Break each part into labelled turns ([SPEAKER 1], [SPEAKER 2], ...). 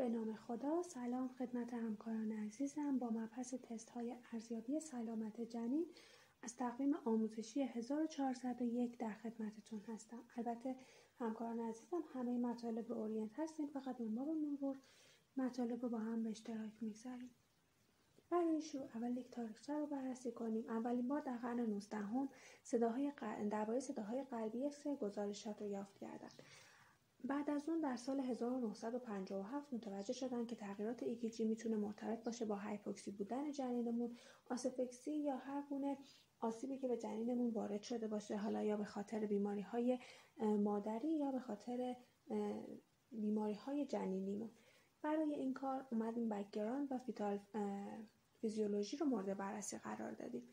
[SPEAKER 1] به نام خدا. سلام خدمت همکاران عزیزم. با مبحث تست های ارزیابی سلامت جنین از تقویم آموزشی 1401 در خدمتتون هستم. البته همکاران عزیزم همه مطالب رو اورینت هستیم، فقط من با مرور مطالب رو با هم به اشتراک میگذاریم. برای شروع اول یک تاریخچه رو بررسی کنیم. اولین بار در قرن 19 درباره صداهای قلبی اکس‌ری گزارشات رو یافت کردند. بعد از اون در سال 1957 متوجه شدن که تغییرات EKG میتونه مرتبط باشه با هایپوکسی بودن جنینمون، آسفکسی یا هر گونه آسیبی که به جنینمون وارد شده باشه، حالا یا به خاطر بیماری‌های مادری یا به خاطر بیماری‌های جنینیمون. برای این کار اومدیم بک‌گراند و فیتال فیزیولوژی رو مورد بررسی قرار دادیم.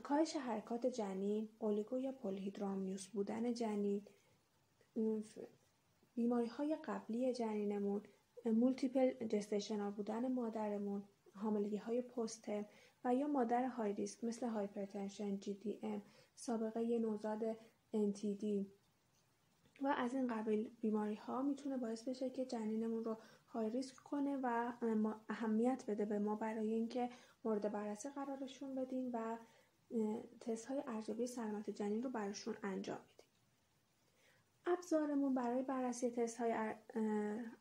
[SPEAKER 1] کاهش حرکات جنین، اولیگو یا پلی‌هیدرامنیوس بودن جنین، بیماری‌های قبلی جنینمون، مولتیپل جستیشنال بودن مادرمون، حاملگی‌های پست‌ترم و یا مادر های ریسک مثل هایپرتنشن، GDM، سابقه نوزاد NTD و از این قبیل بیماری‌ها میتونه باعث بشه که جنینمون رو های ریسک کنه و اهمیت بده به ما برای اینکه مورد بررسی قرارشون بدیم و تست های ارزیابی سلامت جنین رو براشون انجام بدیم. ابزارمون برای بررسی تست های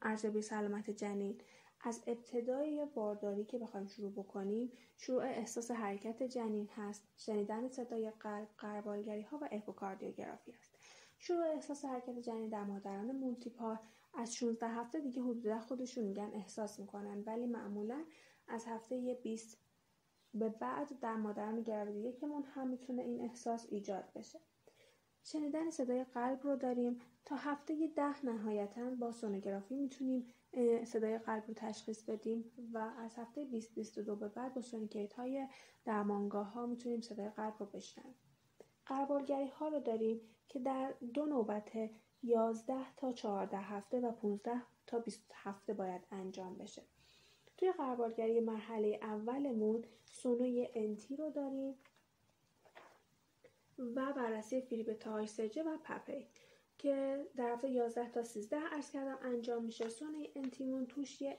[SPEAKER 1] ارزیابی سلامت جنین از ابتدای بارداری که بخوایم شروع بکنیم، شروع احساس حرکت جنین هست، شنیدن صدای قلب، غربالگری ها و اکوکاردیوگرافی است. شروع احساس حرکت جنین در مادران مولتیپار از 16 هفته دیگه حدودا خودشون میگن احساس میکنن، ولی معمولا از هفته 20 به بعد در مادران گراوید یکمون هم میتونه این احساس ایجاد بشه. شنیدن صدای قلب رو داریم. تا هفته 10 نهایتاً با سونوگرافی میتونیم صدای قلب رو تشخیص بدیم و از هفته 20-22 به بعد با سونیکیت های درمانگاه ها میتونیم صدای قلب رو بشنویم. غربالگری ها رو داریم که در 2 نوبت 11 تا 14 هفته و 15 تا 20 هفته باید انجام بشه. توی غربالگری مرحله اولمون سونوی انتی رو داریم و بررسی فیلیپ تایسجه و پپی که در هفته 11 تا 13 عرض کردم انجام میشه. سونوی انتیمون توش یه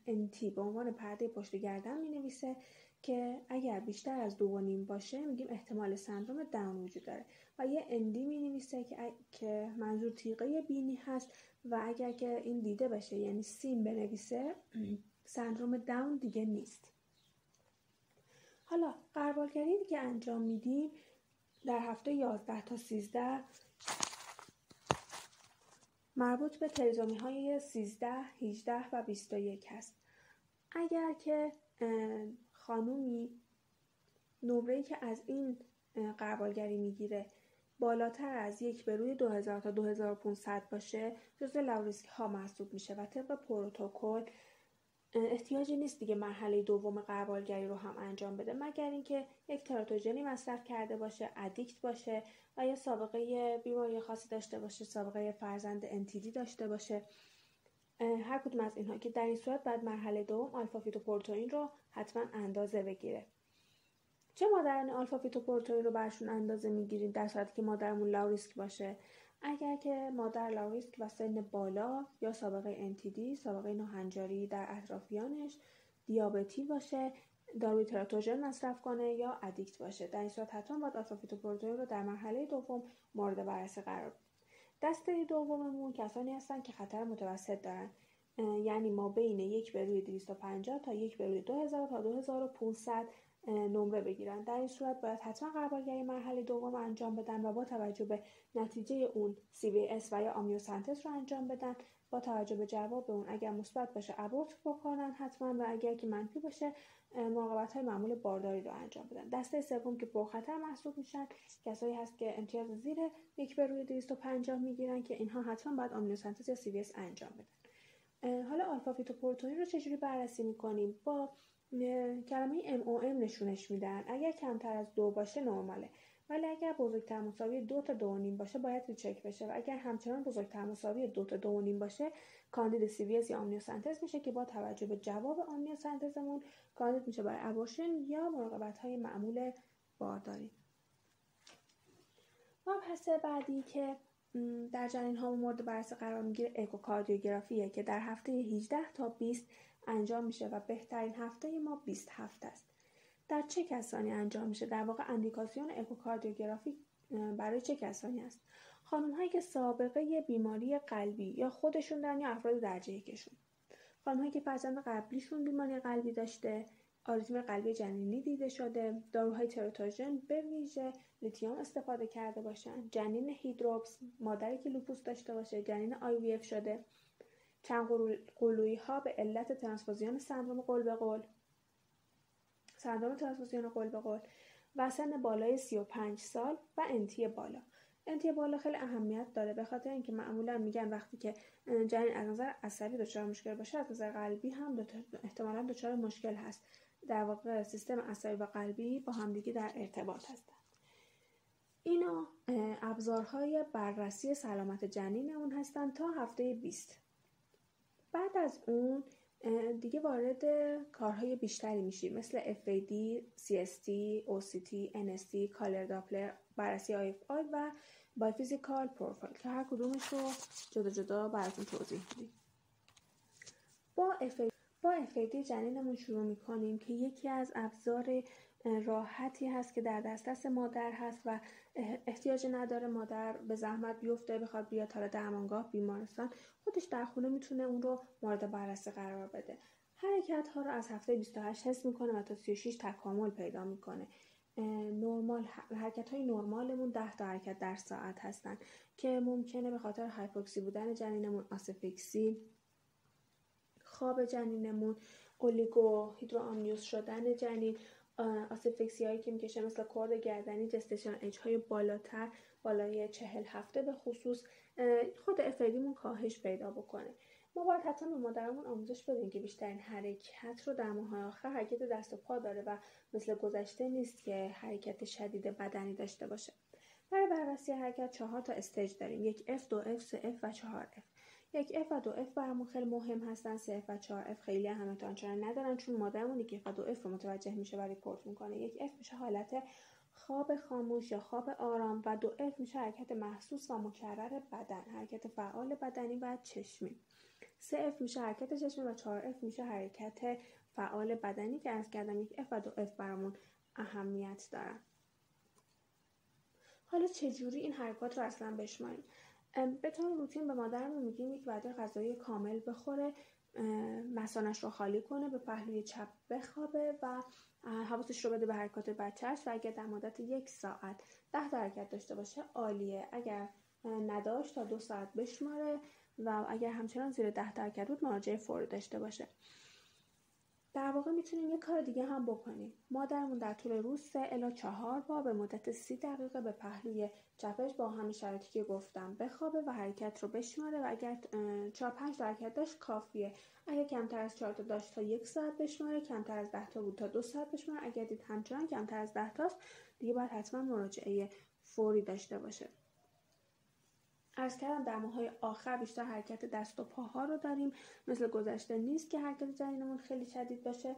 [SPEAKER 1] انتی به عنوان پرده پشت گردن مینویسه که اگر بیشتر از 2.5 باشه میگیم احتمال سندروم داون وجود داره و یه اندی مینویسه که منظور تیغه بینی هست و اگر که این دیده بشه یعنی سیم بنویسه سندروم داون دیگه نیست. حالا غربالگری که انجام میدیم در هفته 11 تا 13 مربوط به تریزومی های 13, 18 و 21 هست. اگر که خانومی نمره‌ای که از این غربالگری میگیره بالاتر از 1/2000 تا 2500 باشه جزو لاوریسکی ها محسوب میشه و طبق پروتکل احتیاجی نیست دیگه مرحله دوم غربالگری رو هم انجام بده مگر اینکه یک تراتوژنی مصرف کرده باشه، ادیکت باشه و یا سابقه بیماری خاصی داشته باشه، سابقه فرزند NTD داشته باشه. هر کدوم از اینها که در این صورت بعد مرحله دوم آلفا فیتوپروتئین رو حتما اندازه بگیره. چه مادران آلفا فیتوپروتئین رو برشون اندازه میگیرید در صورتی که مادرمون لاوریسک باشه؟ اگر که مادر لاوریسک و سن بالا یا سابقه NTD، سابقه ناهنجاری در اطرافیانش، دیابتی باشه، داروی تراتوژن مصرف کنه یا ادیکت باشه، در این صورت حتما باید آلفا فیتوپروتئین رو در مرحله دوم مورد بررسی قرار بدیم. دسته دوممون کسانی هستن که خطر متوسط دارن، یعنی ما بین 1/250 تا 1/2000 تا 2500 نمره بگیرن. در این صورت باید حتما غربالگری مرحله دوم انجام بدن و با توجه به نتیجه اون CVS و یا آمیوسنتز رو انجام بدن. با توجه به جواب اون اگر مثبت باشه ابورت بکنن حتما و اگر که منفی باشه مراقبت‌های معمول بارداری رو انجام بدن. دسته سوم که پرخطر محسوب میشن کسایی هست که امتیاز زیر 1/250 میگیرن که اینها حتما باید آمیوسنتز یا CVS انجام بدن. حالا آلفا فیتوپروتئین رو چجوری بررسی میکنیم؟ با کلمه MOM نشونش میدن. اگر کمتر از 2 باشه نرماله، ولی اگر بزرگتر مساوی 2 تا 2.5 باشه باید ریچک بشه و اگر همچنان بزرگتر مساوی 2 تا 2.5 باشه کاندید CVS یا آمنیوسنتز میشه که با توجه به جواب آمنیوسنتزمون کاندید میشه برای ابورشن یا مراقبت‌های معمول بارداری. مبحث بعدی که در جنین ها مورد بررسی قرار میگیره اکوکاردیوگرافیه که در هفته 18 تا 20 انجام میشه و بهترین هفته ما 20 هفته است. در چه کسانی انجام میشه؟ در واقع اندیکاسیون اکوکاردیوگرافی برای چه کسانی است؟ خانم هایی که سابقه بیماری قلبی یا خودشون دارن یا افراد درجه یکشون. خانم هایی که فرزند قبلیشون بیماری قلبی داشته، آریتمی قلبی جنینی دیده شده، داروهای تراتوژن به ویژه لیتیوم استفاده کرده باشن، جنین هیدروپس، مادری که لوپوس داشته باشه، جنین IVF شده، چند قلویی ها به علت ترانسفوزیون سندروم قول به قول و سن بالای 35 سال و انتی بالا. انتی بالا خیلی اهمیت داره به خاطر اینکه معمولا میگن وقتی که جنین از نظر عصبی دچار مشکل باشه، از نظر قلبی هم احتمالاً دچار مشکل هست. در واقع سیستم عصبی و قلبی با همدیگه در ارتباط هستن. اینا ابزارهای بررسی سلامت جنین اون هستن تا هفته 20. بعد از اون دیگه وارد کارهای بیشتری میشیم مثل FAD، CST، OCT، NST، کالر داپلر، بررسی IFI و بایوفیزیکال پروفایل که هر کدومش رو جدا جدا براتون توضیح میدیم. با FAD جنینمون شروع میکنیم که یکی از ابزار راحتی هست که در دسترس مادر هست و احتیاج نداره مادر به زحمت بیفته بخواد بیاد حالا درمانگاه، بیمارستان، خودش در خونه میتونه اون رو مورد بررسی قرار بده. حرکت ها رو از هفته 28 حس میکنه و تا 36 تکامل پیدا میکنه. حرکت های نرمالمون 10 تا حرکت در ساعت هستن که ممکنه به خاطر هایپوکسی بودن جنینمون، آسفیکسی، خواب جنینمون، اولیگو هیدروآمنیوس شدن جنین، آسفیکسی هایی که میکشه مثل کورد گردنی، جستیشن ایج های بالاتر، بالای 40 هفته به خصوص، خود افیدیمون کاهش پیدا بکنه. ما باید حتما به مادرمون آموزش بدیم که بیشترین حرکت رو در ماه‌های آخر حرکت دست و پا داره و مثل گذشته نیست که حرکت شدید بدنی داشته باشه. برای بررسی حرکت 4 تا استیج داریم: 1F، 2F، 3F و 4F. 1F و 2F برامون خیلی مهم هستن. 3F و 4F خیلی اهمیت آنچنان ندارن چون مادرمون 1F و 2F رو متوجه میشه و ریپورت میکنه. 1F میشه حالت خواب خاموش یا خواب آرام و 2F میشه حرکت محسوس و مکرر بدن، حرکت فعال بدنی و چشمی. 3F میشه حرکت چشمی و 4F میشه حرکت فعال بدنی که عرض کردم 1F و 2F برامون اهمیت دارن. حالا چجوری این حرکات رو اصلا بشماریم؟ به طور روتین به مادرمون میگیم یک وعده غذایی کامل بخوره، مثانه‌اش رو خالی کنه، به پهلوی چپ بخوابه و حواسش رو بده به حرکات بچه‌اش و اگر در مدت 1 ساعت 10 حرکت داشته باشه عالیه. اگر نداشت تا 2 ساعت بشماره و اگر همچنان زیر 10 حرکت بود مراجعه فوری داشته باشه. در واقع میتونیم یک کار دیگه هم بکنیم. مادرمون در طول روز 3 الی 4 بار به مدت 30 دقیقه به پهلوی چپش با همین شرایطی که گفتم بخوابه و حرکت رو بشماره و اگر 4-5 حرکت داشت کافیه. اگر کمتر از 4 تا داشت تا 1 ساعت بشماره، کمتر از 10 تا بود تا 2 ساعت بشماره. اگر دید همچنان کمتر از 10 تاست دیگه باید حتما مراجعه فوری داشته باشه. عرض کردم در ماه‌های آخر بیشتر حرکت دست و پاها رو داریم، مثل گذشته نیست که حرکت جنینمون خیلی شدید باشه.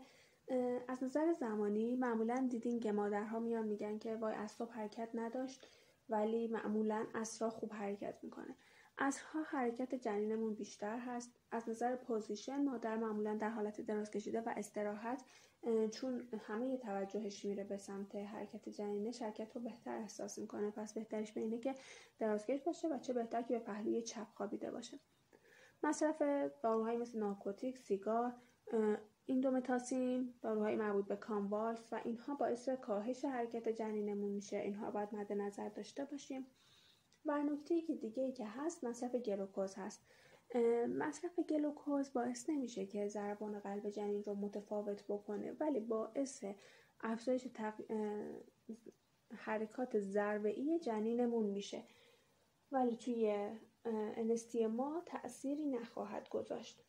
[SPEAKER 1] از نظر زمانی معمولا دیدین که مادرها میان میگن که وای از صبح حرکت نداشت ولی معمولا عصرها خوب حرکت میکنه. عصرها حرکت جنینمون بیشتر هست. از نظر پوزیشن مادر معمولا در حالت دراز کشیده و استراحت، چون همه توجهش میره به سمت حرکت جنینش حرکت رو بهتر احساس میکنه. پس بهترش به اینه که درازکش باشه و چه بهتر که به پهلوی چپ خوابیده باشه. مصرف داروهایی مثل نارکوتیک، سیگار، ایندومتاسین، داروهای مربوط به کاموالس و اینها باعث کاهش حرکت جنینمون میشه. اینها باید مد نظر داشته باشیم. و نکته‌ای که دیگه‌ای که هست مصرف گلوکوز هست. مصرف گلوکوز باعث نمیشه که ضربان قلب جنین رو متفاوت بکنه ولی باعث افزایش حرکات ضربه‌ای جنینمون میشه ولی توی NST ما تأثیری نخواهد گذاشت.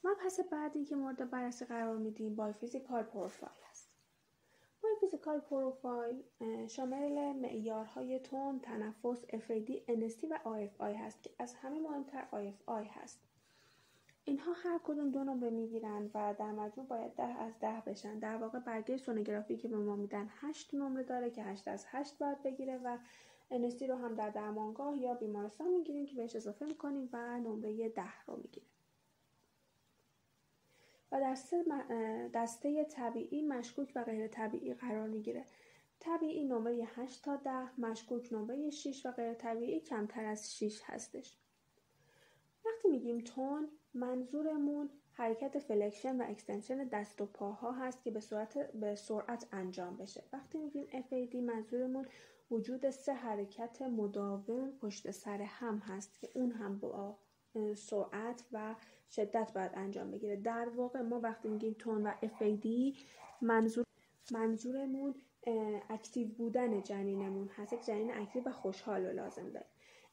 [SPEAKER 1] مبحث بعدی که مورد بررسی قرار میدیم بایوفیزیکال پروفایل است. بایوفیزیکال پروفایل شامل معیارهای تون، تنفس، FAD، NST و IFI هست که از همه مهمتر IFI هست. اینها هر کدوم 2 نمره میگیرن و در مجموع باید 10 از 10 بشن. در واقع برگه سونوگرافی که به ما میدن 8 نمره داره که 8 از 8 باید بگیره و NST رو هم در درمانگاه یا بیمارستان میگیریم که بهش اضافه میکنیم و نمره 10 رو میگیره. و در دسته طبیعی، مشکوک و غیر طبیعی قرار میگیره. طبیعی نمره 8 تا 10، مشکوک نمره 6 و غیر طبیعی کمتر از 6 هستش. وقتی میگیم تون، منظورمون حرکت فلکشن و اکستنشن دست و پاها هست که به سرعت انجام بشه. وقتی میگیم FAD، منظورمون وجود 3 حرکت مداوم پشت سر هم هست که اون هم با سرعت و شدت باید انجام بگیره. در واقع ما وقتی میگیم تون و FAD منظورمون اکتیو بودن جنینمون هست، یک جنین اکتیو و خوشحال رو لازم داره.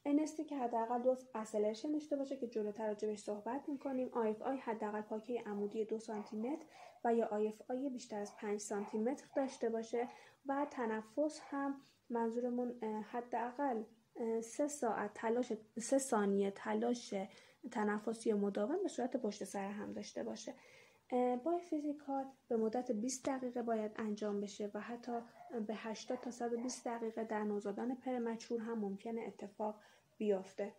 [SPEAKER 1] NST که حداقل 2 اسلرشن داشته باشه که جلوتر راجعش صحبت میکنیم. IFI حداقل پاکه عمودی 2 سانتی متر و یا IFI بیشتر از 5 سانتی متر داشته باشه و تنفس هم منظورمون حداقل 3 ثانیه تلاش تنفسی مداوم به صورت پشت سر هم داشته باشه. بای فیزیکال به مدت 20 دقیقه باید انجام بشه و حتی به 80 تا 120 دقیقه در نوزادان پرمچور هم ممکنه اتفاق بیفته.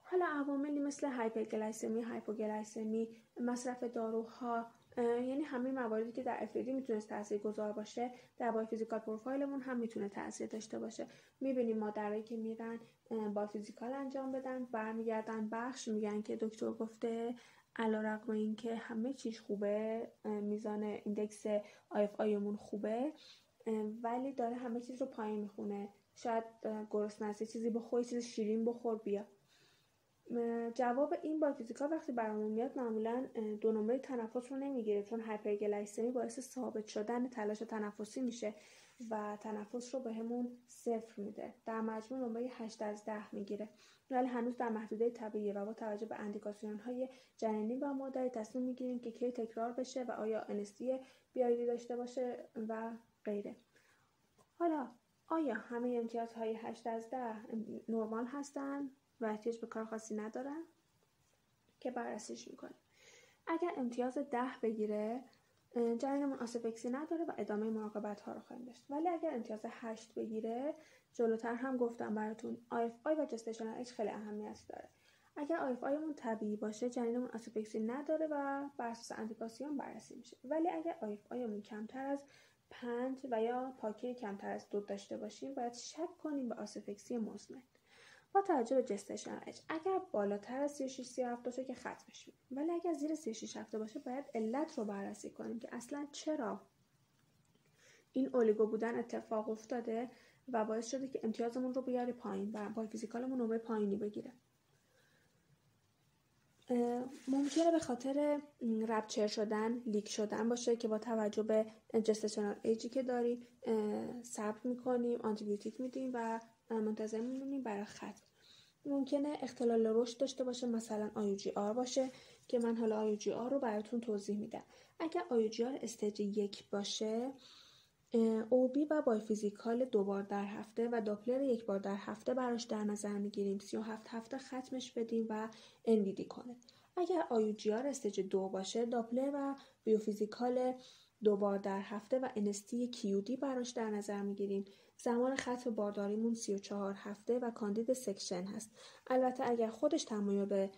[SPEAKER 1] حالا عواملی مثل هایپرگلایسمی، هایپوگلایسمی، مصرف داروها، یعنی همه مواردی که در FAD میتونست تاثیرگذار باشه، در بای فیزیکال پروفایلمون هم میتونه تاثیر داشته باشه. میبینیم مادرایی که میرن بای فیزیکال انجام بدن، برمیگردن بخش میگن که دکتر گفته علیرغم اینکه همه چیز خوبه، میزان ایندکس IFIمون خوبه، ولی داره همه چیز رو پایین میخونه. شاید گرسنه است، چیزی بخور، چیز شیرین بخور بیا. جواب این بای فیزیکال وقتی برامون میاد معمولا 2 نمره تنفس رو نمیگیره، چون هایپرگلایسمی باعث ثابت شدن تلاش تنفسی میشه و تنفس رو بهمون 0 میده. در مجموع نمره 8 از 10 میگیره، ولی هنوز در محدوده طبیعی و با توجه به اندیکاسیون های جنینی و مادری تصمیم میگیریم که کی تکرار بشه و آیا NST بیایدی داشته باشه و غیره. حالا آیا همه امتیازهای 8 از 10 نرمال هستن و احتیاج به کار خاصی ندارن که بررسیش میکنیم؟ اگر امتیاز 10 بگیره جنینمون آسفکسی نداره و ادامه مراقبت ها رو خواهیم داشت. ولی اگر امتیاز 8 بگیره، جلوتر هم گفتم براتون IFI و جستشنال ایج خیلی اهمیت داره. اگر IFIمون طبیعی باشه جنینمون آسفکسی نداره و بر اساس اندیکاسیون بررسی میشه. ولی اگر IFIمون کمتر از 5 و یا پاکی کمتر از 2 داشته باشیم باید شک کنیم به آسفکسی مزمن. با توجه به جستشنال ایج اگر بالاتر از 36-37 باشه که ختمش می‌کنیم، ولی اگر زیر 36 هفته باشه باید علت رو بررسی کنیم که اصلا چرا این اولیگو بودن اتفاق افتاده و باعث شده که امتیازمون رو بیاره پایین و بای فیزیکالمون نمره پایینی بگیره. ممکنه به خاطر رپچر شدن، لیک شدن باشه که با توجه به جستشنال ایجی که داریم صبر میکنیم، آنتیبیوتیک میدیم و منتظر میمونیم برای ختم. ممکنه اختلال رشد داشته باشه، مثلا IUGR باشه که من حالا IUGR رو براتون توضیح میدم. اگر IUGR استیج 1 باشه، OB و بای فیزیکال 2 بار در هفته و داپلر 1 بار در هفته براش در نظر میگیریم. 37 هفته ختمش بدیم و NVD کنه. اگر IUGR استیج 2 باشه، داپلر و بیوفیزیکال 2 بار در هفته و NST QD براش در نظر میگیریم. زمان ختم بارداریمون 34 هفته و کاندید سکشن هست. البته اگر خودش تمایل به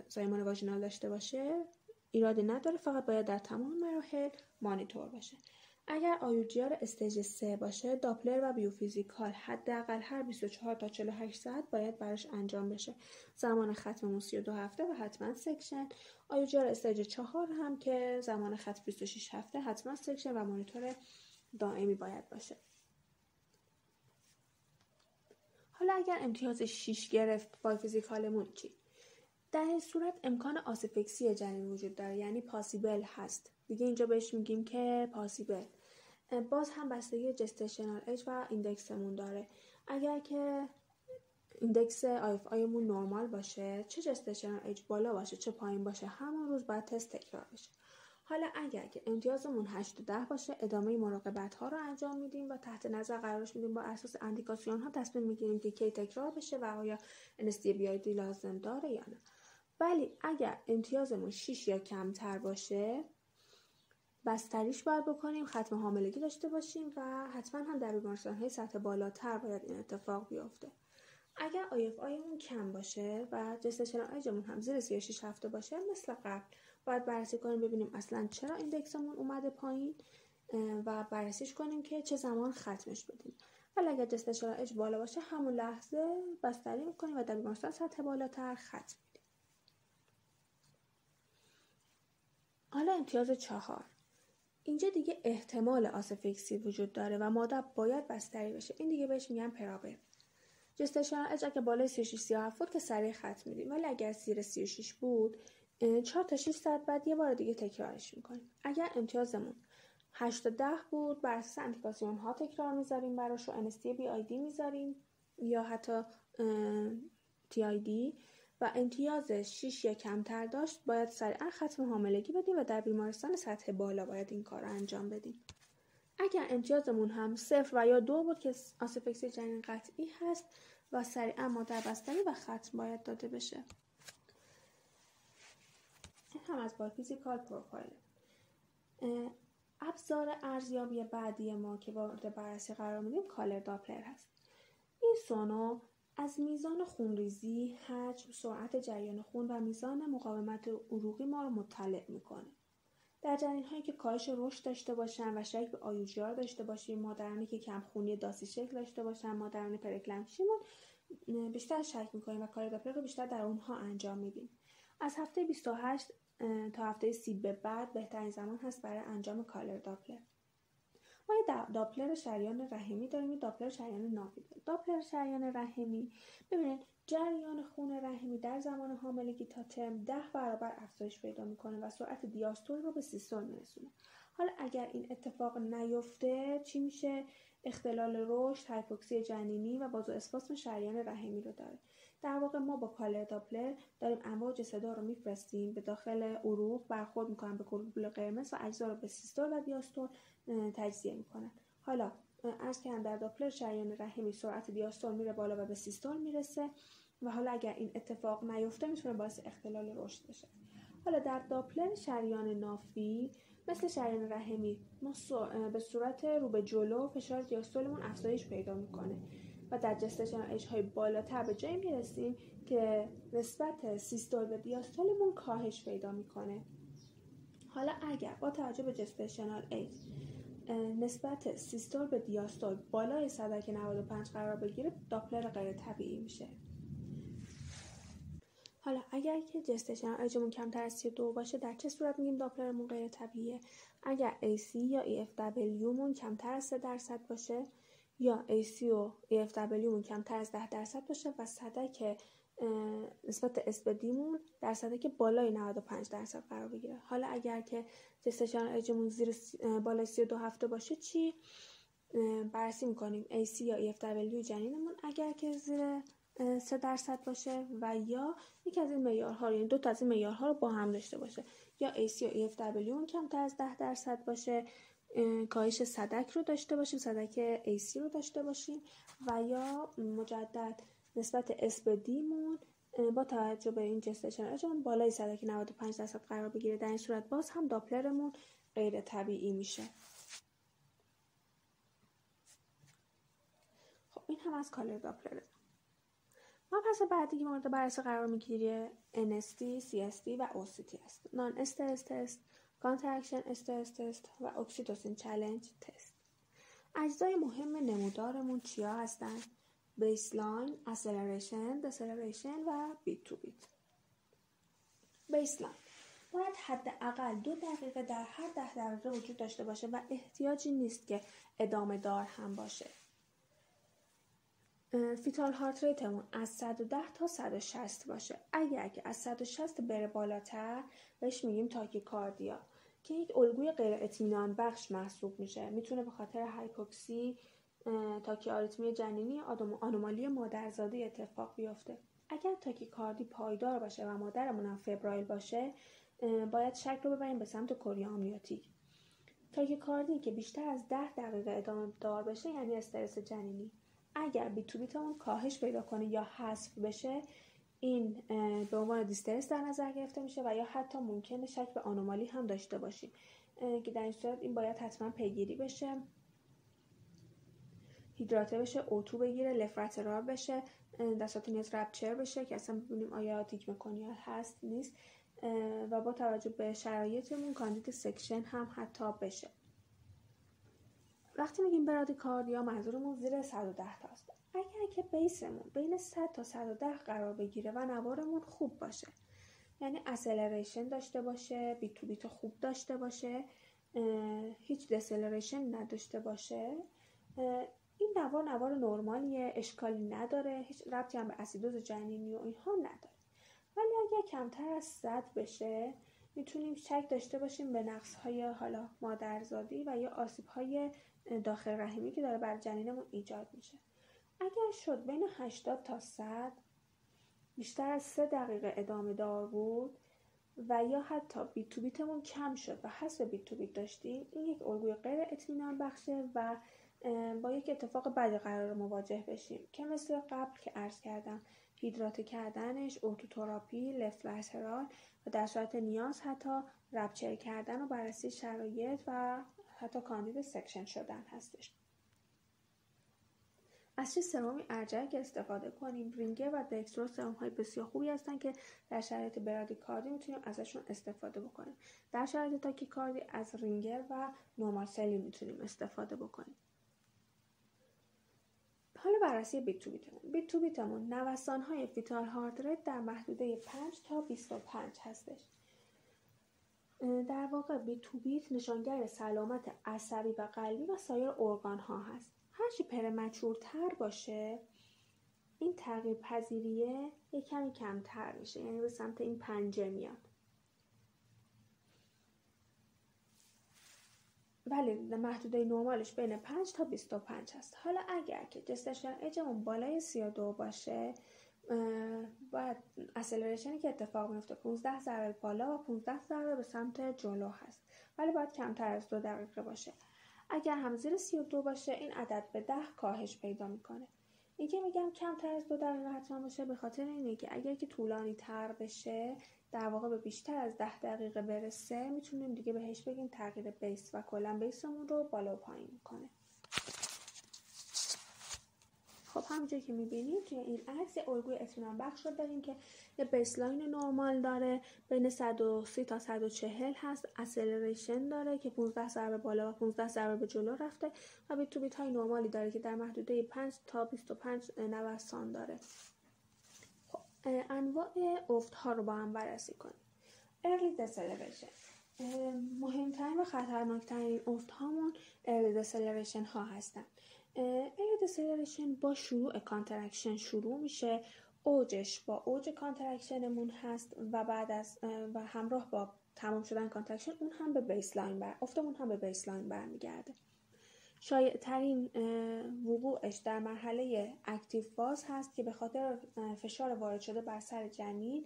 [SPEAKER 1] زایمان واژینال داشته باشه ایرادی نداره، فقط باید در تمام مراحل مانیتور باشه. اگر IUGR استیج 3 باشه، داپلر و بیوفیزیکال حداقل هر 24 تا 48 ساعت باید براش انجام بشه. زمان ختممون 32 هفته و حتما سکشن. IUGR استیج 4 هم که زمان ختم 26 هفته، حتما سکشن و مانیتور دائمی باید باشه. حالا اگر امتیاز 6 گرفت بای فیزیکالمون چی؟ در این صورت امکان آسفکسی جنین وجود داره، یعنی پاسیبل هست. دیگه اینجا بهش میگیم که پاسیبل. باز هم بستگی جستشنال ایج و ایندکسمون داره. اگر که ایندکس IFIمون نرمال باشه، چه جستشنال ایج بالا باشه چه پایین باشه، همون روز باید تست تکرار بشه. حالا اگر که امتیازمون 8 و 10 باشه، ادامه مراقبت ها رو انجام میدیم و تحت نظر قرارش میدیم. با اساس اندیکاسیون ها تصمیم میگیریم که کی تکرار بشه و آیا NSTBID لازم داره یا نه. ولی اگر امتیازمون 6 یا کمتر باشه، بستریش باید بکنیم، ختم حاملگی داشته باشیم و حتما هم در بیمارستان‌های سطح بالاتر باید این اتفاق بیفته. اگر IFIمون کم باشه و جستشن ایجمون هم زیر 36 هفته باشه، مثل قبل باید بررسی کنیم ببینیم اصلا چرا ایندکسمون اومده پایین و بررسیش کنیم که چه زمان ختمش بدیم. ولی اگر جستشن ایج بالا باشه، همون لحظه بستری میکنیم و در بیمارستان سطح بالاتر ختم میدیم. حالا امتیاز 4. اینجا دیگه احتمال آسفیکسی وجود داره و مادر باید بستری بشه. این دیگه بهش میگن پرابل. جستشن ایج اگه بالای 36-37 بود که سریع ختم میدیم، ولی اگر زیر 36 بود 4 تا 6 ساعت بعد یه بار دیگه تکرارش میکنیم. اگر امتیازمون 8 تا 10 بود، بر اساس اندیکاسیون ها تکرار میذاریم براش و NSTBID میذاریم یا حتی TID و امتیاز 6 یا کمتر داشت، باید سریعا ختم حاملگی بدیم و در بیمارستان سطح بالا باید این کار رو انجام بدیم. اگر امتیازمون هم 0 و یا 2 بود که آسفیکسی جنین قطعی هست و سریعا مادر بستری و ختم باید داده بشه. این هم از بایوفیزیکال پروفایل. ابزار ارزیابی بعدی ما که وارد بررسی قرار میدیم کالر داپلر هست. این سونو از میزان خونریزی، حجم، سرعت جریان خون و میزان مقاومت عروقی ما رو مطلع میکنه. در جنین هایی که کاهش رشد داشته باشن و شک به آیوجیار داشته باشیم، مادرانی که کمخونی داسی شکل داشته باشن، مادران پرکلمپشیمون بیشتر شک میکنیم و کالر داپلر رو بیشتر در اونها انجام میدیم. از هفته 28 تا هفته 30 به بعد بهترین زمان هست برای انجام کالر داپلر. ما یه داپلر شریان رحمی داریم، یه داپلر شریان نافی داریم. داپلر شریان رحمی، ببینید جریان خون رحمی در زمان حاملگی تا ترم 10 برابر افزایش پیدا میکنه و سرعت دیاستول رو به سیستول میرسونه. حالا اگر این اتفاق نیفته چی میشه؟ اختلال رشد، هایپوکسی جنینی و بازواسپاسم شریان رحمی رو داره. در واقع ما با کالر داپلر داریم امواج صدا رو میفرستیم به داخل عروق، برخورد میکنن به گلبول قرمز و اجزا رو به سیستول و دیاستول تجزیه میکنن. حالا عرض کردم در داپلر شریان رحمی سرعت دیاستول میره بالا و به سیستول میرسه و حالا اگر این اتفاق نیفته میتونه باعث اختلال رشد بشه. حالا در داپلر شریان نافی مثل شریان رحمی ما به صورت رو به جلو فشار دیاستولمون افزایش پیدا میکنه و در جستشن ایج های بالاتر به جایی میرسیم که نسبت سیستول به دیاستولمون کاهش پیدا میکنه. حالا اگر با توجه به جستشنال ایج نسبت سیستول به دیاستول بالای 195 قرار بگیره، داپلر غیر طبیعی میشه. حالا اگر که جستشنال ایجمون کمتر از 32 باشه، در چه صورت میگیم داپلرمون غیر طبیعیه؟ اگر AC یا EFW مون کمتر از 3% باشه یا AC و EFW مون کمتر از 10% باشه و صدک نسبت S به D مون در صدک بالای 95% قرار بگیره. حالا اگر که جستشنال ایجمون زیر بالای 32 هفته باشه چی؟ بررسی میکنیم AC یا EFW جنینمون اگر که زیر 3% باشه و یا یکی از این معیارها، یعنی دو تا از این معیارها رو با هم داشته باشه، یا AC یا EFW اون کمتر از 10% باشه، کاهش صدک رو داشته باشیم، صدک AC رو داشته باشیم و یا مجدد نسبت S به D مون با توجه به این جستشنال ایجمون بالای صدک 95% قرار بگیره. در این صورت باز هم داپلرمون غیر طبیعی میشه. خب این هم از کالر داپلره. ما پس بعدی که مورد بررسی قرار میگیره NST، CST و OCT است. نان استرس تست، کانترکشن استرس تست و اکسیتوسین چالش تست. اجزای مهم نمودارمون چیا هستن؟ بیسلاین، اکسلریشن، دسلریشن و بیت تو بیت. بیسلاین باید حداقل 2 دقیقه در هر 10 دقیقه وجود داشته باشه و احتیاجی نیست که ادامه دار هم باشه. فیتال هارت ریتمون از 110 تا 160 باشه. اگر که از 160 بره بالاتر بهش میگیم تاکیکاردیا که یک الگوی غیر اطمینان بخش محسوب میشه. میتونه به خاطر هایپوکسی، تاکیاریتمی جنینی، آنومالی مادرزادی اتفاق بیفته. اگر تاکیکاردی پایدار باشه و مادرمون هم فبرایل باشه، باید شک رو ببریم به سمت کوریا آمنیوتیک. تاکیکاردی که بیشتر از 10 دقیقه ادامه دار بشه یعنی استرس جنینی. اگر بیت تو بیتمون کاهش پیدا کنه یا حذف بشه، این به عنوان دیسترس در نظر گرفته میشه و یا حتی ممکنه شک به آنومالی هم داشته باشیم که در این صورت این باید حتما پیگیری بشه، هیدراته بشه، اوتو بگیره، لفراترال بشه، دستات نیاز رپچر بشه که اصلا ببینیم آیا تیک مکانیال هست نیست و با توجه به شرایطمون کاندید سکشن هم حتی بشه. وقتی میگیم برادیکاردیا منظورمون زیر 110 تاست. اگر که بیسمون بین 100 تا 110 قرار بگیره و نوارمون خوب باشه، یعنی اسلریشن داشته باشه، بیت تو بیت خوب داشته باشه، هیچ دسلریشن نداشته باشه، این نوار نرمالیه، اشکالی نداره، هیچ ربطی هم به اسیدوز جنینی و اینها نداره. ولی اگر کمتر از 100 بشه میتونیم شک داشته باشیم به نقص‌های حالا مادرزادی و یا آسیب‌های داخل رحمی که داره بر جنینمون ایجاد میشه. اگر شد بین 80 تا 100 بیشتر از 3 دقیقه ادامه دار بود و یا حتی بیت تو بیتمون کم شد و حذف بیت تو بیت داشتیم، این یک الگوی غیر اطمینان بخشه و با یک اتفاق بدی قرار مواجه بشیم که مثل قبل که عرض کردم هیدراته کردنش، اوتوتراپی، لفلاترال و در صورت نیاز حتی رپچر کردن و بررسی شرایط و حتی کاندید سکشن شدن هستش. از چه سرمی ارجحه که استفاده کنیم؟ رینگر و دکسترو سرم های بسیار خوبی هستن که در شرایط برادیکاردی میتونیم ازشون استفاده بکنیم. در شرایط تاکیکاردی از رینگر و نورمال سلی میتونیم استفاده بکنیم. حالا بررسی بیت تو بیتمون. بیت تو بیتمون نوسان‌های فیتال هارت ریت در محدوده 5 تا 25 هستش. در واقع بیت تو بیت نشانگر سلامت عصبی و قلبی و سایر ارگان ها هست. هرچی پرمچورتر باشه این تغییر پذیریه یک کمی کمتر میشه، یعنی به سمت این 5 میاد. ولی محدوده نرمالش بین 5 تا 25 هست. حالا اگر که جستشن ایجمون بالای 32 باشه باید اسلریشنی که اتفاق میفته 15 ضربه بالا و 15 ضربه به سمت جلو هست، ولی باید کمتر از 2 دقیقه باشه. اگر هم زیر 32 باشه این عدد به 10 کاهش پیدا میکنه. این که میگم کمتر از 2 دقیقه حتما باشه به خاطر اینه که اگر که طولانی تر بشه در واقع به بیشتر از 10 دقیقه برسه میتونیم دیگه بهش بگیم تغییر بیس و کلا بیسمون رو بالا و پایین میکنه. خب همونجوری که میبینید توی این عکس الگوی اطمینان بخش رو داریم که یه بیسلاین نرمال داره بین 130 تا 140 هست، اسلریشن داره که 15 ضربه بالا و 15 ضربه به جلو رفته و بیت تو بیت های نرمالی داره که در محدوده 5 تا 25 نوسان داره. خب انواع افت ها رو با هم بررسی کنیم. ارلی دسلریشن مهمترین و خطرناکترین افت هامون ارلی دسلریشن ها هستن. ارلی دسلریشن با شروع کانترکشن شروع میشه، اوجش با اوج کانترکشنمون هست و بعد از و همراه با تمام شدن کانترکشن اون هم به بیسلاین افتمون هم به بیسلاین برمیگرده. شایع ترین وقوعش در مرحله اکتیو فاز هست که به خاطر فشار وارد شده بر سر جنین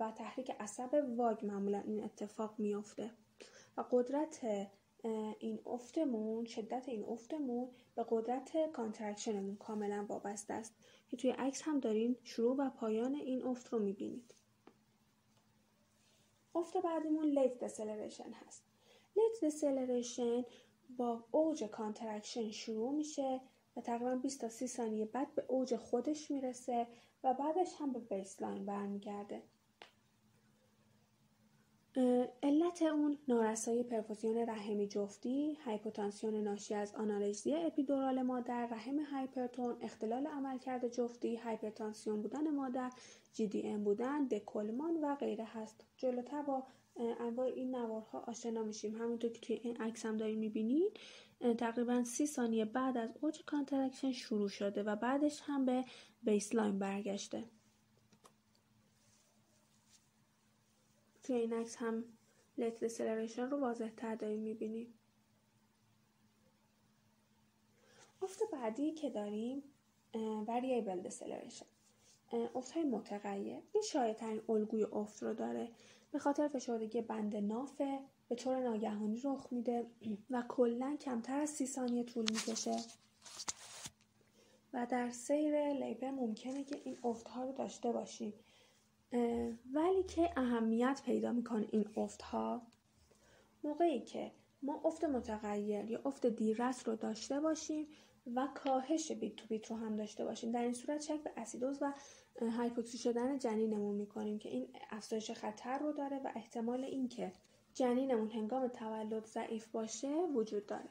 [SPEAKER 1] و تحریک عصب واگ معمولا این اتفاق میفته و قدرت این افتمون، شدت این افتمون به قدرت کانترکشنمون کاملا وابسته است که توی عکس هم دارین شروع و پایان این افت رو میبینید. افت بعدیمون لیت دسلریشن هست. لیت دسلریشن با اوج کانترکشن شروع میشه و تقریبا 20 تا 30 ثانیه بعد به اوج خودش میرسه و بعدش هم به بیسلاین برمیگرده. علت اون نارسایی پرفوزیون رحمی جفتی، هایپوتانسیون ناشی از آنالژزی اپیدورال مادر، رحم هایپرتون، اختلال عملکرد جفتی، هایپرتانسیون بودن مادر، GDM بودن، دکولمان و غیره هست. جلوتر با انواع این نوارها آشنا میشیم. همونطور که توی این عکس هم دارین میبینید تقریبا 30 ثانیه بعد از اوج کانترکشن شروع شده و بعدش هم به بیسلاین برگشته. توی این عکس هم لیت دسلریشن رو واضح تر داریم میبینیم. افت بعدی که داریم وریبل دسلریشن. افت های متغیر. این شایع ترین الگوی افت رو داره، به خاطر فشردگی بند نافه، به طور ناگهانی رخ میده و کلاً کمتر از 30 ثانیه طول میکشه و در سیر لیبر ممکنه که این افت ها رو داشته باشیم. ولی که اهمیت پیدا میکنه این افت ها موقعی که ما افت متغیر یا افت دیررس رو داشته باشیم و کاهش بیت تو بیت رو هم داشته باشیم. در این صورت شک به اسیدوز و هایپوکسی شدن جنینمون میکنیم که این افزایش خطر رو داره و احتمال این که جنینمون هنگام تولد ضعیف باشه وجود داره.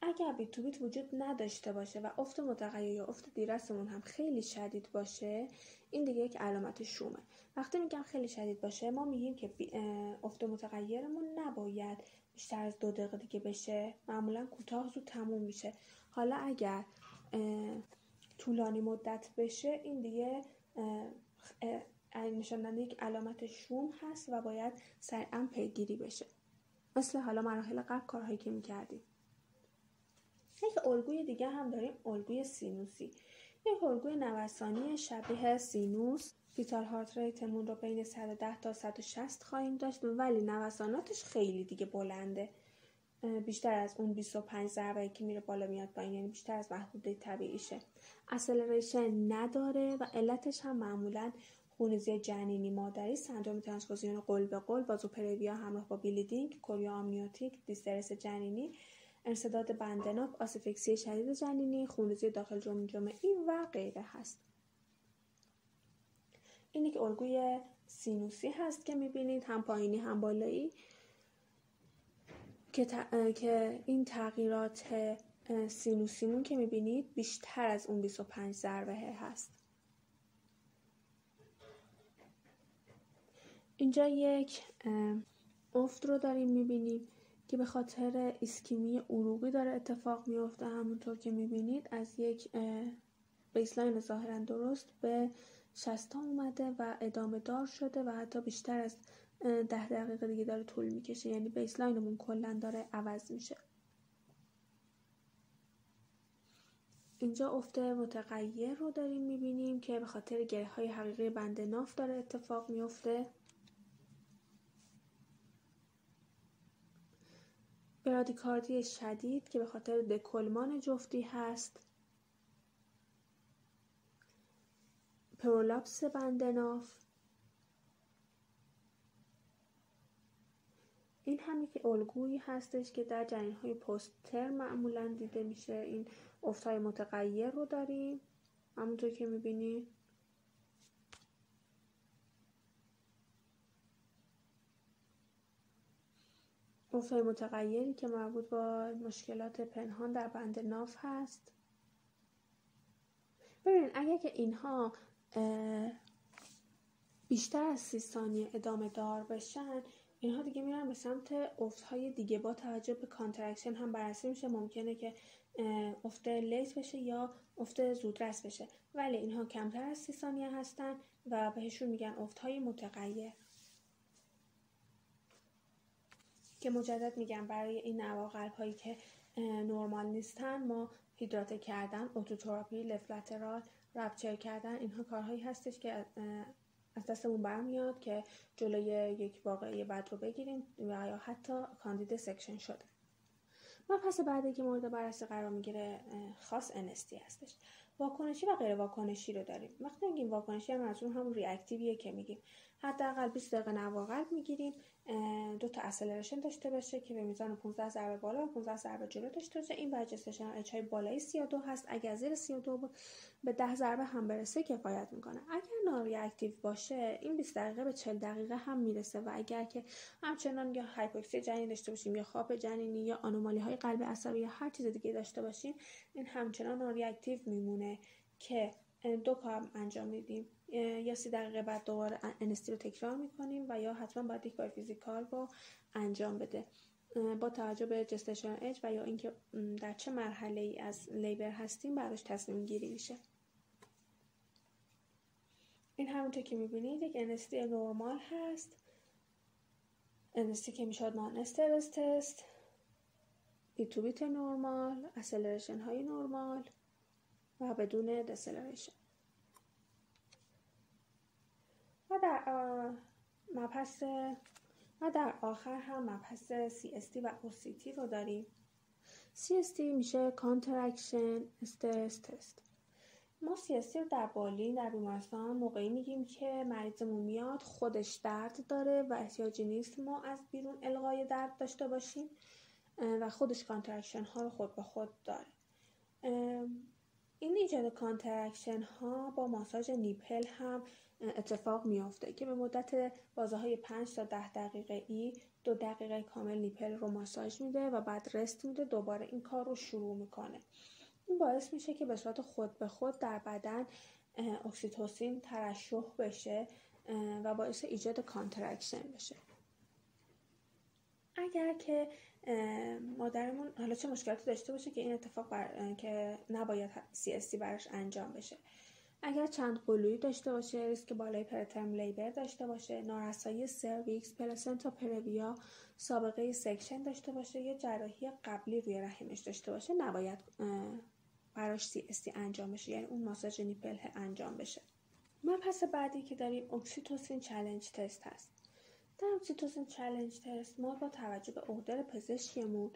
[SPEAKER 1] اگر بیت تو بیت وجود نداشته باشه و افت متغیر یا افت دیررسمون هم خیلی شدید باشه، این دیگه یک علامت شومه. وقتی میگم خیلی شدید باشه، ما میگیم که افت متغیرمون نباید بیشتر از 2 دقیقه دیگه بشه، معمولا کوتاه زود تموم میشه. حالا اگر طولانی مدت بشه، این دیگه نشان دهنده یک علامت شوم هست و باید سریعا پیگیری بشه، مثل حالا مراحل قبل کارهایی که میکردیم. یک الگوی دیگه هم داریم، الگوی سینوسی. یک الگوی نوسانی شبیه سینوس. فیتال هارت ریتمون رو بین 110 تا 160 خواهیم داشت، ولی نوساناتش خیلی دیگه بلنده، بیشتر از اون 25 ضربه که میره بالا میاد پایین، یعنی بیشتر از محدوده طبیعیشه. اسلریشن نداره و علتش هم معمولاً خونریزی جنینی مادری، سندرم ترانسفوزیون قلب به قلب، وازوپرایویا همراه با بلیدینگ، کوریا آمنیوتیک، دیسترس جنینی، انسداد بند ناف، آسفکسی شدید جنینی، خونریزی داخل جمجمه‌ای و غیره هست. این یک الگوی سینوسی هست که میبینید، هم پایینی هم بالایی، که این تغییرات سینوسیمون که میبینید بیشتر از اون 25 ضربه هست. اینجا یک افت رو داریم میبینیم که به خاطر ایسکمی عروقی داره اتفاق میفته. همونطور که میبینید از یک بیسلاین ظاهرا درست به 60 اومده و ادامه دار شده و حتی بیشتر از 10 دقیقه دیگه داره طول میکشه، یعنی بیسلاینمون کلا داره عوض میشه. اینجا افت متغیر رو داریم میبینیم که به خاطر گره های حقیقی بند ناف داره اتفاق میفته. برادیکاردی شدید که به خاطر دکلمان جفتی هست. پرولاپس بند ناف. این هم یک الگویی هستش که در جنین‌های پست ترم معمولاً دیده میشه. این افت‌های متغیر رو داریم همونطور که میبینید. افت‌های متغیری که مربوط با مشکلات پنهان در بند ناف هست. ببینید اگر که اینها بیشتر از 30 ثانیه ادامه دار بشن، اینها دیگه میرن به سمت افت‌های دیگه. با توجه به کانترکشن هم بررسی میشه، ممکنه که افت لیت بشه یا افت زودرس بشه، ولی اینها کمتر از 30 ثانیه هستن و بهشون میگن افت‌های متغیر، که مجدد میگم برای این نوع قلب‌هایی که نرمال نیستن ما هیدراته کردن، اوتوتراپی، لفت لترال، رپچر کردن، اینها کارهایی هستش که از دستمون برمیاد که جلوی یک واقعه بد رو بگیریم و یا حتی کاندید سکشن شده. مبحث بعدی که مورد بررسی قرار میگیره خاص NST هستش. واکنشی و غیر واکنشی رو داریم. وقتی میگیم واکنشی هم از اون همون ریاکتیویه که میگیم حداقل 20 دقیقه نوار قلب میگیریم، 2 تا اسلریشن داشته باشه که به میزان 15 ضربه بالا و 15 ضربه جلو داشته باشه. این جستشن اچ های بالای 32 هست. اگر زیر 32 به 10 ضربه هم برسه کفایت میکنه. اگر ناریاکتیو باشه این 20 دقیقه به 40 دقیقه هم میرسه و اگر که همچنان یا هایپوکسی جنین داشته باشیم یا خواب جنینی یا آنومالی های قلب عصبی یا هر چیز دیگه داشته باشیم، این همچنان ناریاکتیو میمونه که 2 کار انجام میدیم، یا 30 دقیقه بعد دوباره NST رو تکرار میکنیم و یا حتما باید یک بایوفیزیکال رو انجام بده با توجه به جستشن اج و یا اینکه در چه مرحله ای از لیبر هستیم براش تصمیم گیری میشه. این همونطور که میبینید یک NST نورمال هست، NST که میشود نان استرس تست، بیت تو بیت نورمال، اسلریشن های نورمال و بدون دسلریشن. و در آخر هم مبحث CST و OCT رو داریم. CST میشه Contraction Stress Test. ما CST رو در بالین در بیمارستان موقعی میگیم که مریضمون میاد خودش درد داره و احتیاجی نیست ما از بیرون القای درد داشته باشیم و خودش کانترکشن ها رو خود به خود داره. این ایجاد کانترکشن ها با ماساژ نیپل هم اتفاق میافته که به مدت بازه های 5 تا 10 دقیقه ای 2 دقیقه کامل نیپل رو ماساژ میده و بعد رست میده، دوباره این کار رو شروع میکنه. این باعث میشه که به صورت خود به خود در بدن اکسیتوسین ترشح بشه و باعث ایجاد کانترکشن بشه. اگر که مادرمون حالا چه مشکلاتی داشته باشه که این اتفاق که نباید CST براش انجام بشه، اگر چند قلویی داشته باشه، ریسک بالای پرترم لیبر داشته باشه، نارسایی سرویکس، پلاسنتا پرویا، سابقه سکشن داشته باشه یا جراحی قبلی روی رحمش داشته باشه، نباید براش CST انجام بشه، یعنی اون ماساژ نیپل انجام بشه. مبحث بعدی که داریم اکسیتوسین چالش تست هست. در اکسیتوسین چالش تست ما با توجه به اوردر پزشکیمون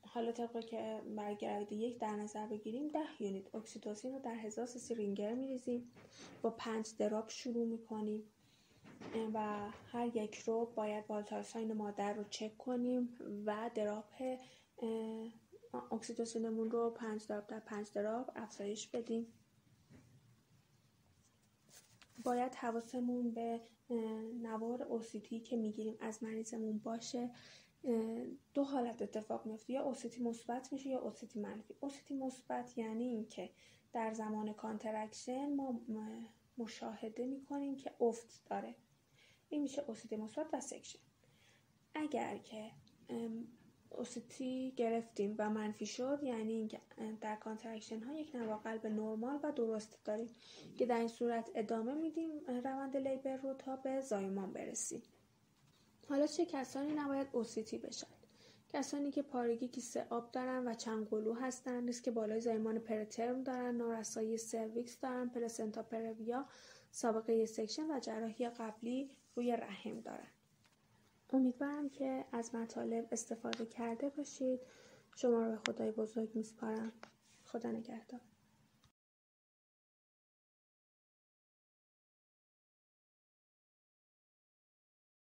[SPEAKER 1] حالا طبقه که برای گراوید 1 در نظر بگیریم 10 یونیت اکسیتوسین رو در 1000 cc رینگر میریزیم، با 5 دراپ شروع میکنیم و هر یک رو باید والتارساین مادر رو چک کنیم و دراپ اکسیتوسینمون رو 5 دراپ در 5 دراپ افزایش بدیم. باید حواسمون به نوار OCT که میگیریم از مریضمون باشه. 2 حالت اتفاق میفته، یا OCT مثبت میشه یا OCT منفی. OCT مثبت یعنی این که در زمان کانترکشن ما مشاهده میکنیم که افت داره، این میشه OCT مثبت و سکشن. اگر که OCT گرفتیم و منفی شد یعنی اینکه در کانترکشن ها یک نوار قلب نرمال و درست داریم که در این صورت ادامه میدیم روند لیبر رو تا به زایمان برسیم. حالا چه کسانی نباید OCT بشن؟ کسانی که پارگی کیسه آب دارن و چند قلو هستن، ریسک بالای زایمان پرترم دارن، نارسایی سرویکس دارن، پلاسنتا پرویا، سابقه سکشن و جراحی قبلی روی رحم دارن. امیدوارم که از مطالب استفاده کرده باشید. شما رو به خدای بزرگ میسپارم. خدا نگهدار.